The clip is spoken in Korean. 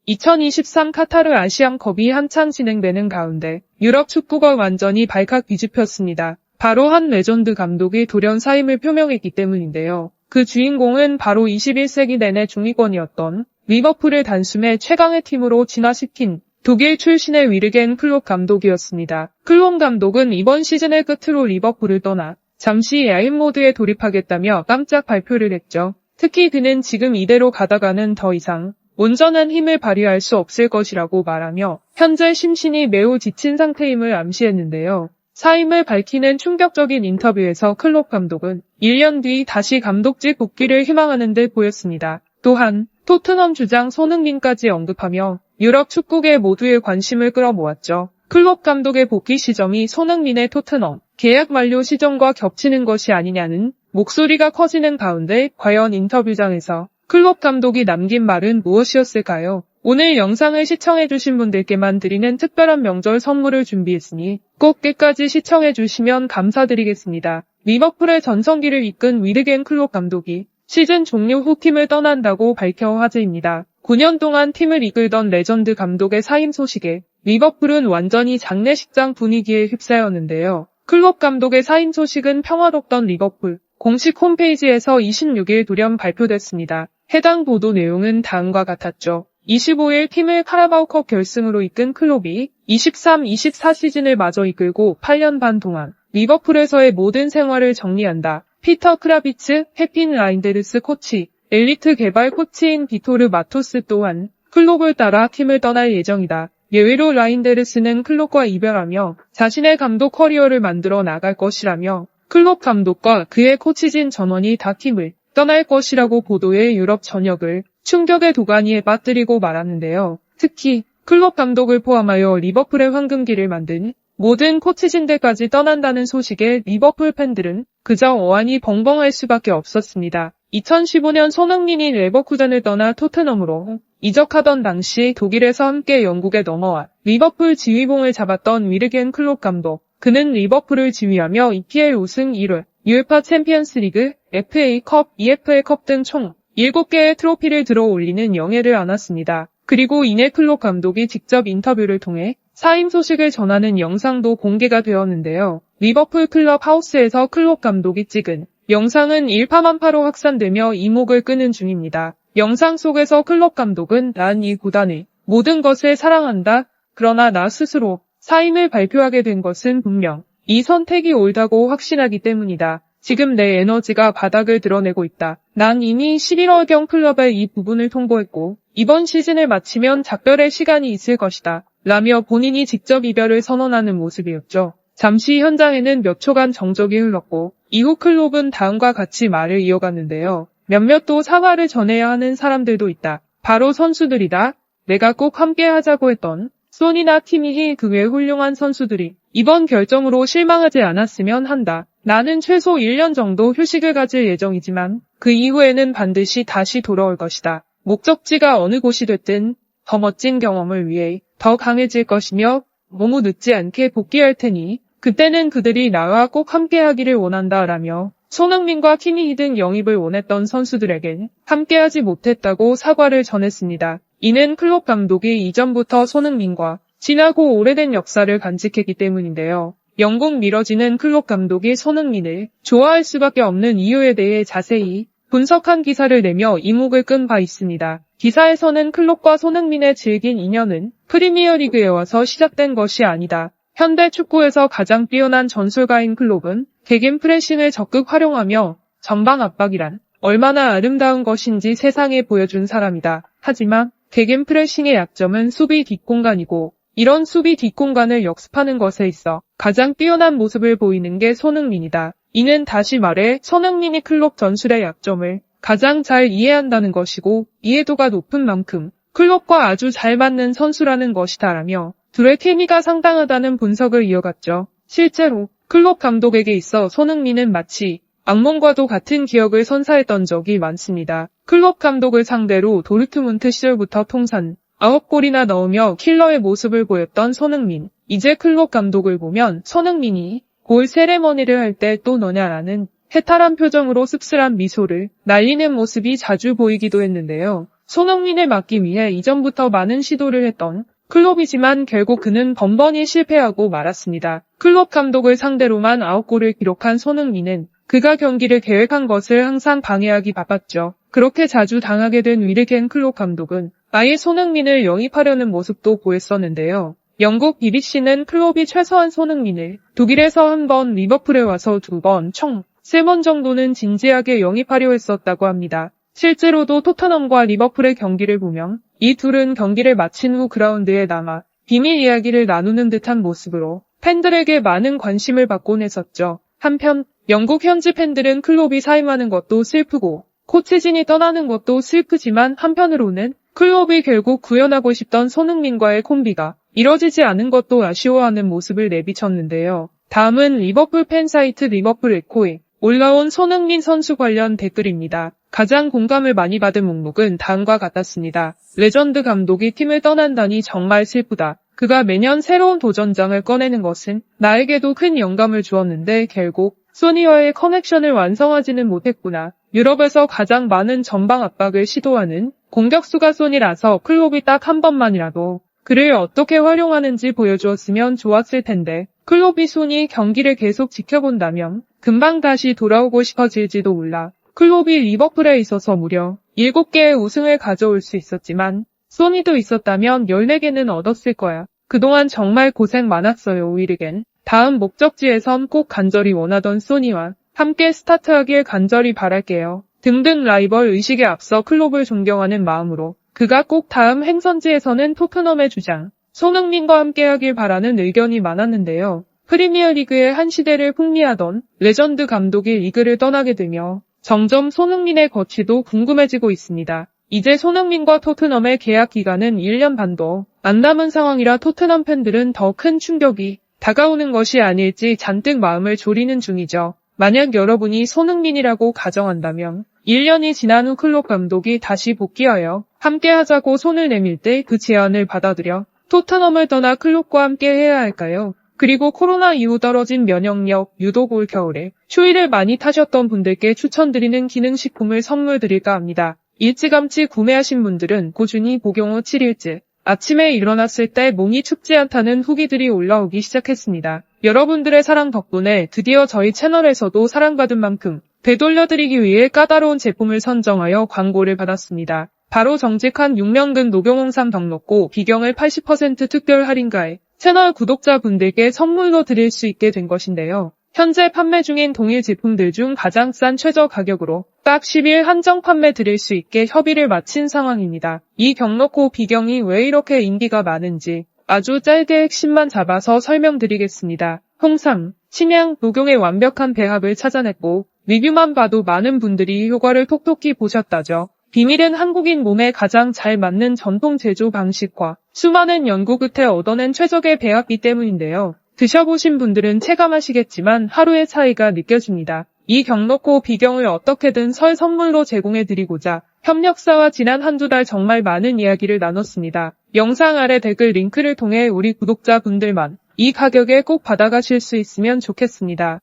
2023 카타르 아시안컵이 한창 진행되는 가운데 유럽 축구가 완전히 발칵 뒤집혔습니다. 바로 한 레전드 감독이 돌연 사임을 표명했기 때문인데요. 그 주인공은 바로 21세기 내내 중위권이었던 리버풀을 단숨에 최강의 팀으로 진화시킨 독일 출신의 위르겐 클롭 감독이었습니다. 클롭 감독은 이번 시즌을 끝으로 리버풀을 떠나 잠시 야인 모드에 돌입하겠다며 깜짝 발표를 했죠. 특히 그는 지금 이대로 가다가는 더 이상 온전한 힘을 발휘할 수 없을 것이라고 말하며 현재 심신이 매우 지친 상태임을 암시했는데요. 사임을 밝히는 충격적인 인터뷰에서 클롭 감독은 1년 뒤 다시 감독직 복귀를 희망하는 듯 보였습니다. 또한 토트넘 주장 손흥민까지 언급하며 유럽 축구계 모두의 관심을 끌어모았죠. 클롭 감독의 복귀 시점이 손흥민의 토트넘 계약 만료 시점과 겹치는 것이 아니냐는 목소리가 커지는 가운데 과연 인터뷰장에서 클롭 감독이 남긴 말은 무엇이었을까요? 오늘 영상을 시청해주신 분들께만 드리는 특별한 명절 선물을 준비했으니 꼭 끝까지 시청해주시면 감사드리겠습니다. 리버풀의 전성기를 이끈 위르겐 클롭 감독이 시즌 종료 후 팀을 떠난다고 밝혀 화제입니다. 9년 동안 팀을 이끌던 레전드 감독의 사임 소식에 리버풀은 완전히 장례식장 분위기에 휩싸였는데요. 클롭 감독의 사임 소식은 평화롭던 리버풀 공식 홈페이지에서 26일 돌연 발표됐습니다. 해당 보도 내용은 다음과 같았죠. 25일 팀을 카라바오컵 결승으로 이끈 클롭이 23-24 시즌을 마저 이끌고 8년 반 동안 리버풀에서의 모든 생활을 정리한다. 피터 크라비츠, 페핀 라인데르스 코치, 엘리트 개발 코치인 비토르 마토스 또한 클롭을 따라 팀을 떠날 예정이다. 예외로 라인데르스는 클롭과 이별하며 자신의 감독 커리어를 만들어 나갈 것이라며 클롭 감독과 그의 코치진 전원이 다 팀을 떠날 것이라고 보도해 유럽 전역을 충격의 도가니에 빠뜨리고 말았는데요. 특히 클롭 감독을 포함하여 리버풀의 황금기를 만든 모든 코치진들까지 떠난다는 소식에 리버풀 팬들은 그저 어안이 벙벙할 수밖에 없었습니다. 2015년 손흥민이 레버쿠젠을 떠나 토트넘으로 이적하던 당시 독일에서 함께 영국에 넘어와 리버풀 지휘봉을 잡았던 위르겐 클롭 감독. 그는 리버풀을 지휘하며 EPL 우승 1회, UEFA 챔피언스 리그, FA컵, EFL컵 등 총 7개의 트로피를 들어 올리는 영예를 안았습니다. 그리고 이내 클롭 감독이 직접 인터뷰를 통해 사임 소식을 전하는 영상도 공개가 되었는데요. 리버풀 클럽 하우스에서 클롭 감독이 찍은 영상은 일파만파로 확산되며 이목을 끄는 중입니다. 영상 속에서 클롭 감독은 난 이 구단의 모든 것을 사랑한다. 그러나 나 스스로 사임을 발표하게 된 것은 분명 이 선택이 옳다고 확신하기 때문이다. 지금 내 에너지가 바닥을 드러내고 있다. 난 이미 11월경 클럽에 이 부분을 통보했고 이번 시즌을 마치면 작별의 시간이 있을 것이다. 라며 본인이 직접 이별을 선언하는 모습이었죠. 잠시 현장에는 몇 초간 정적이 흘렀고 이후 클롭은 다음과 같이 말을 이어갔는데요. 몇몇 또 사과를 전해야 하는 사람들도 있다. 바로 선수들이다. 내가 꼭 함께 하자고 했던 소니나 티미히 그 외 훌륭한 선수들이 이번 결정으로 실망하지 않았으면 한다. 나는 최소 1년 정도 휴식을 가질 예정이지만 그 이후에는 반드시 다시 돌아올 것이다. 목적지가 어느 곳이 됐든 더 멋진 경험을 위해 더 강해질 것이며 너무 늦지 않게 복귀할 테니 그때는 그들이 나와 꼭 함께하기를 원한다 라며 손흥민과 키미히 등 영입을 원했던 선수들에겐 함께하지 못했다고 사과를 전했습니다. 이는 클롭 감독이 이전부터 손흥민과 진하고 오래된 역사를 간직했기 때문인데요. 영국 미러지는 클롭 감독이 손흥민을 좋아할 수밖에 없는 이유에 대해 자세히 분석한 기사를 내며 이목을 끈 바 있습니다. 기사에서는 클롭과 손흥민의 질긴 인연은 프리미어리그에 와서 시작된 것이 아니다. 현대 축구에서 가장 뛰어난 전술가인 클롭은 개겐 프레싱을 적극 활용하며 전방 압박이란 얼마나 아름다운 것인지 세상에 보여준 사람이다. 하지만 개겐 프레싱의 약점은 수비 뒷공간이고 이런 수비 뒷공간을 역습하는 것에 있어 가장 뛰어난 모습을 보이는 게 손흥민이다. 이는 다시 말해 손흥민이 클롭 전술의 약점을 가장 잘 이해한다는 것이고 이해도가 높은 만큼 클롭과 아주 잘 맞는 선수라는 것이다라며 둘의 케미가 상당하다는 분석을 이어갔죠. 실제로 클롭 감독에게 있어 손흥민은 마치 악몽과도 같은 기억을 선사했던 적이 많습니다. 클롭 감독을 상대로 도르트문트 시절부터 통산 9골이나 넣으며 킬러의 모습을 보였던 손흥민. 이제 클롭 감독을 보면 손흥민이 골 세레머니를 할 때 또 너냐라는 해탈한 표정으로 씁쓸한 미소를 날리는 모습이 자주 보이기도 했는데요. 손흥민을 막기 위해 이전부터 많은 시도를 했던 클롭이지만 결국 그는 번번이 실패하고 말았습니다. 클롭 감독을 상대로만 9골을 기록한 손흥민은 그가 경기를 계획한 것을 항상 방해하기 바빴죠. 그렇게 자주 당하게 된 위르겐 클롭 감독은 아예 손흥민을 영입하려는 모습도 보였었는데요. 영국 BBC는 클롭이 최소한 손흥민을 독일에서 1번, 리버풀에 와서 2번, 총 3번 정도는 진지하게 영입하려 했었다고 합니다. 실제로도 토트넘과 리버풀의 경기를 보면 이 둘은 경기를 마친 후 그라운드에 남아 비밀 이야기를 나누는 듯한 모습으로 팬들에게 많은 관심을 받곤 했었죠. 한편 영국 현지 팬들은 클롭이 사임하는 것도 슬프고 코치진이 떠나는 것도 슬프지만 한편으로는 클롭이 결국 구현하고 싶던 손흥민과의 콤비가 이뤄지지 않은 것도 아쉬워하는 모습을 내비쳤는데요. 다음은 리버풀 팬사이트 리버풀 에코에 올라온 손흥민 선수 관련 댓글입니다. 가장 공감을 많이 받은 목록은 다음과 같았습니다. 레전드 감독이 팀을 떠난다니 정말 슬프다. 그가 매년 새로운 도전장을 꺼내는 것은 나에게도 큰 영감을 주었는데 결국 소니와의 커넥션을 완성하지는 못했구나. 유럽에서 가장 많은 전방 압박을 시도하는 공격수가 소니라서 클롭이 딱 한 번만이라도 그를 어떻게 활용하는지 보여주었으면 좋았을 텐데 클롭이 소니 경기를 계속 지켜본다면 금방 다시 돌아오고 싶어질지도 몰라. 클롭이 리버풀에 있어서 무려 7개의 우승을 가져올 수 있었지만 소니도 있었다면 14개는 얻었을 거야. 그동안 정말 고생 많았어요, 위르겐. 다음 목적지에선 꼭 간절히 원하던 소니와 함께 스타트하길 간절히 바랄게요. 등등 라이벌 의식에 앞서 클롭을 존경하는 마음으로 그가 꼭 다음 행선지에서는 토트넘의 주장 손흥민과 함께하길 바라는 의견이 많았는데요. 프리미어리그의 한 시대를 풍미하던 레전드 감독이 리그를 떠나게 되며 점점 손흥민의 거취도 궁금해지고 있습니다. 이제 손흥민과 토트넘의 계약 기간은 1년 반도 안 남은 상황이라 토트넘 팬들은 더 큰 충격이 다가오는 것이 아닐지 잔뜩 마음을 졸이는 중이죠. 만약 여러분이 손흥민이라고 가정한다면 1년이 지난 후 클롭 감독이 다시 복귀하여 함께 하자고 손을 내밀 때 그 제안을 받아들여 토트넘을 떠나 클롭과 함께 해야 할까요? 그리고 코로나 이후 떨어진 면역력, 유독 올 겨울에 추위를 많이 타셨던 분들께 추천드리는 기능식품을 선물 드릴까 합니다. 일찌감치 구매하신 분들은 꾸준히 복용 후 7일째 아침에 일어났을 때 몸이 춥지 않다는 후기들이 올라오기 시작했습니다. 여러분들의 사랑 덕분에 드디어 저희 채널에서도 사랑받은 만큼 되돌려드리기 위해 까다로운 제품을 선정하여 광고를 받았습니다. 바로 정직한 6년근 녹용홍삼 덕록고 비경을 80% 특별 할인가에 채널 구독자분들께 선물로 드릴 수 있게 된 것인데요. 현재 판매 중인 동일 제품들 중 가장 싼 최저 가격으로 딱 10일 한정 판매 드릴 수 있게 협의를 마친 상황입니다. 이 경록고 비경이 왜 이렇게 인기가 많은지 아주 짧게 핵심만 잡아서 설명드리겠습니다. 홍삼, 침향, 녹용의 완벽한 배합을 찾아냈고 리뷰만 봐도 많은 분들이 효과를 톡톡히 보셨다죠. 비밀은 한국인 몸에 가장 잘 맞는 전통 제조 방식과 수많은 연구 끝에 얻어낸 최적의 배합기 때문인데요. 드셔보신 분들은 체감하시겠지만 하루의 차이가 느껴집니다. 이 경록고 비경을 어떻게든 설 선물로 제공해드리고자 협력사와 지난 한두 달 정말 많은 이야기를 나눴습니다. 영상 아래 댓글 링크를 통해 우리 구독자분들만 이 가격에 꼭 받아가실 수 있으면 좋겠습니다.